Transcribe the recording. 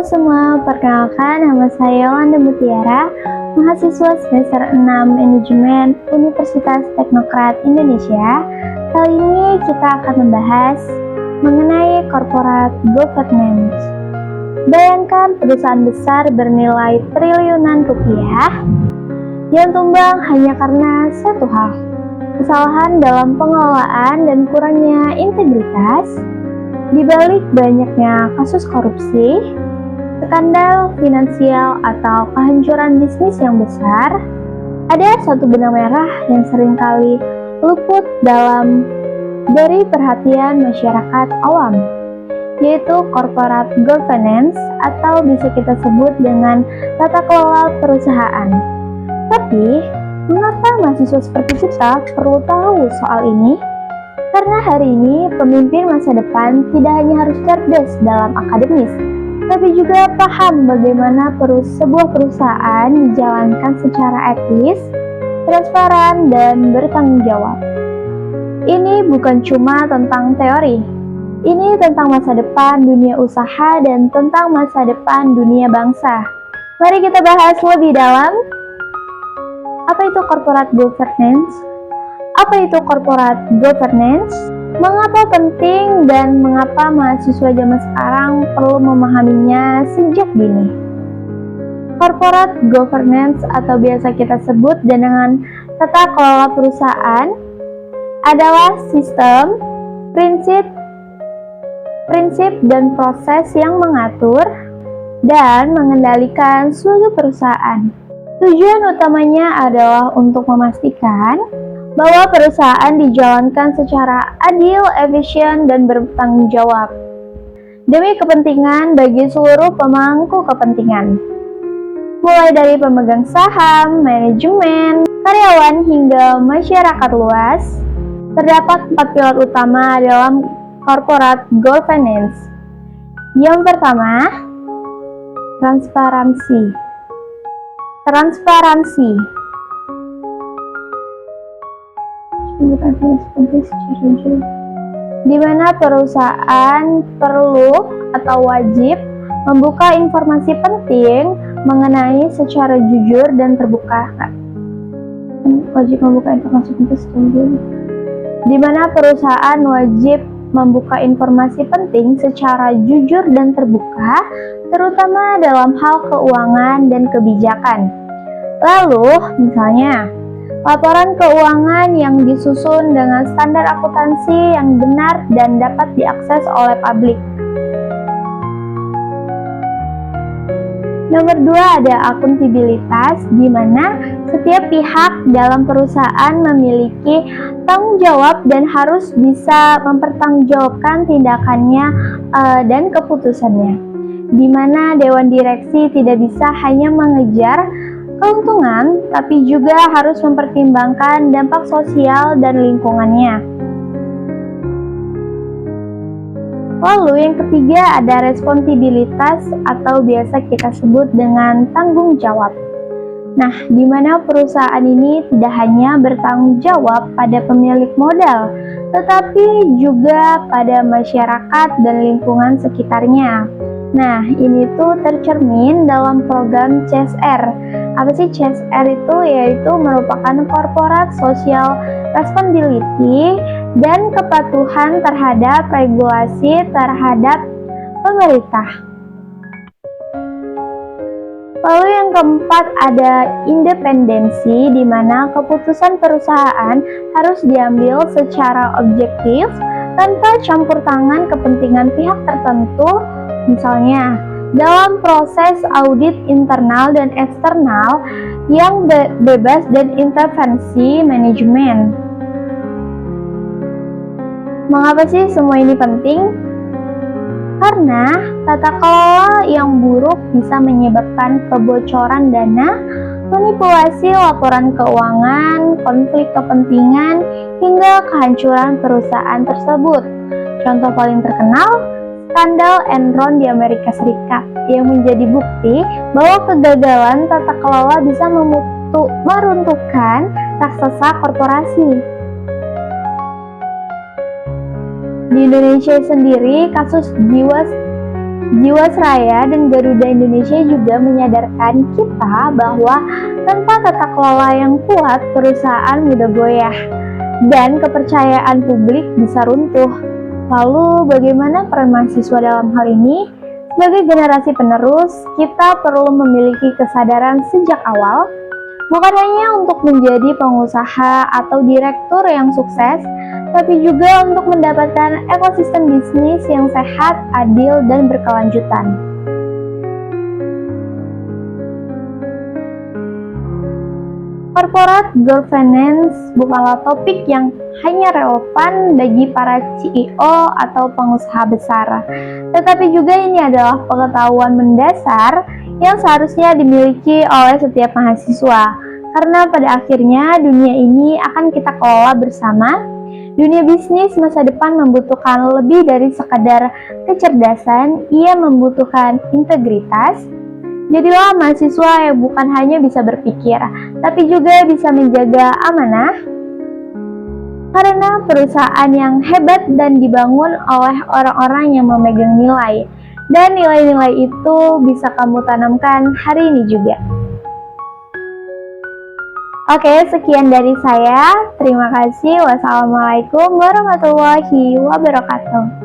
Halo semua, perkenalkan nama saya Yolanda Mutiara, mahasiswa semester 6 Manajemen Universitas Teknokrat Indonesia. Kali ini kita akan membahas mengenai corporate governance. Bayangkan perusahaan besar bernilai triliunan rupiah yang tumbang hanya karena satu hal, kesalahan dalam pengelolaan dan kurangnya integritas. Di balik banyaknya kasus korupsi, skandal finansial atau kehancuran bisnis yang besar, ada satu benang merah yang seringkali luput dari perhatian masyarakat awam, yaitu corporate governance atau bisa kita sebut dengan tata kelola perusahaan. Tapi, mengapa mahasiswa seperti kita perlu tahu soal ini? Karena hari ini pemimpin masa depan tidak hanya harus cerdas dalam akademis, tapi juga paham bagaimana sebuah perusahaan dijalankan secara etis, transparan, dan bertanggung jawab. Ini bukan cuma tentang teori, ini tentang masa depan dunia usaha dan tentang masa depan dunia bangsa. Mari kita bahas lebih dalam. Apa itu corporate governance? Apa itu corporate governance? Mengapa penting dan mengapa mahasiswa zaman sekarang perlu memahaminya sejak dini? Corporate governance atau biasa kita sebut dengan tata kelola perusahaan adalah sistem, prinsip dan proses yang mengatur dan mengendalikan suatu perusahaan. Tujuan utamanya adalah untuk memastikan bahwa perusahaan dijalankan secara adil, efisien, dan bertanggung jawab demi kepentingan bagi seluruh pemangku kepentingan, mulai dari pemegang saham, manajemen, karyawan, hingga masyarakat luas. Terdapat 4 pilar utama dalam corporate governance. Yang pertama, transparansi. Di mana perusahaan perlu atau wajib membuka informasi penting mengenai secara jujur dan terbuka. Di mana perusahaan wajib membuka informasi penting secara jujur dan terbuka, terutama dalam hal keuangan dan kebijakan. Lalu, misalnya, laporan keuangan yang disusun dengan standar akuntansi yang benar dan dapat diakses oleh publik. Nomor 2 ada akuntabilitas, di mana setiap pihak dalam perusahaan memiliki tanggung jawab dan harus bisa mempertanggungjawabkan tindakannya dan keputusannya. Di mana dewan direksi tidak bisa hanya mengejar keuntungan, tapi juga harus mempertimbangkan dampak sosial dan lingkungannya. Lalu yang ketiga ada responsibilitas atau biasa kita sebut dengan tanggung jawab. Nah, di mana perusahaan ini tidak hanya bertanggung jawab pada pemilik modal, tetapi juga pada masyarakat dan lingkungan sekitarnya. Nah, ini tuh tercermin dalam program CSR. Apa sih CSR itu? Yaitu merupakan corporate social responsibility dan kepatuhan terhadap regulasi terhadap pemerintah. Lalu yang keempat ada independensi, di mana keputusan perusahaan harus diambil secara objektif tanpa campur tangan kepentingan pihak tertentu. Misalnya, dalam proses audit internal dan eksternal yang bebas dan intervensi manajemen. Mengapa sih semua ini penting? Karena tata kelola yang buruk bisa menyebabkan kebocoran dana, manipulasi laporan keuangan, konflik kepentingan, hingga kehancuran perusahaan tersebut. Contoh paling terkenal, skandal Enron di Amerika Serikat yang menjadi bukti bahwa kegagalan tata kelola bisa meruntuhkan raksasa korporasi. Di Indonesia sendiri, kasus Jiwasraya dan Garuda Indonesia juga menyadarkan kita bahwa tanpa tata kelola yang kuat, perusahaan mudah goyah dan kepercayaan publik bisa runtuh. Lalu bagaimana peran mahasiswa dalam hal ini? Sebagai generasi penerus, kita perlu memiliki kesadaran sejak awal, bukan hanya untuk menjadi pengusaha atau direktur yang sukses, tapi juga untuk mendapatkan ekosistem bisnis yang sehat, adil, dan berkelanjutan. Corporate governance bukanlah topik yang hanya relevan bagi para CEO atau pengusaha besar, tetapi juga ini adalah pengetahuan mendasar yang seharusnya dimiliki oleh setiap mahasiswa, karena pada akhirnya dunia ini akan kita kelola bersama. Dunia bisnis masa depan membutuhkan lebih dari sekadar kecerdasan, ia membutuhkan integritas. Jadilah mahasiswa yang bukan hanya bisa berpikir, tapi juga bisa menjaga amanah. Karena perusahaan yang hebat dan dibangun oleh orang-orang yang memegang nilai, dan nilai-nilai itu bisa kamu tanamkan hari ini juga. Oke, sekian dari saya. Terima kasih. Wassalamualaikum warahmatullahi wabarakatuh.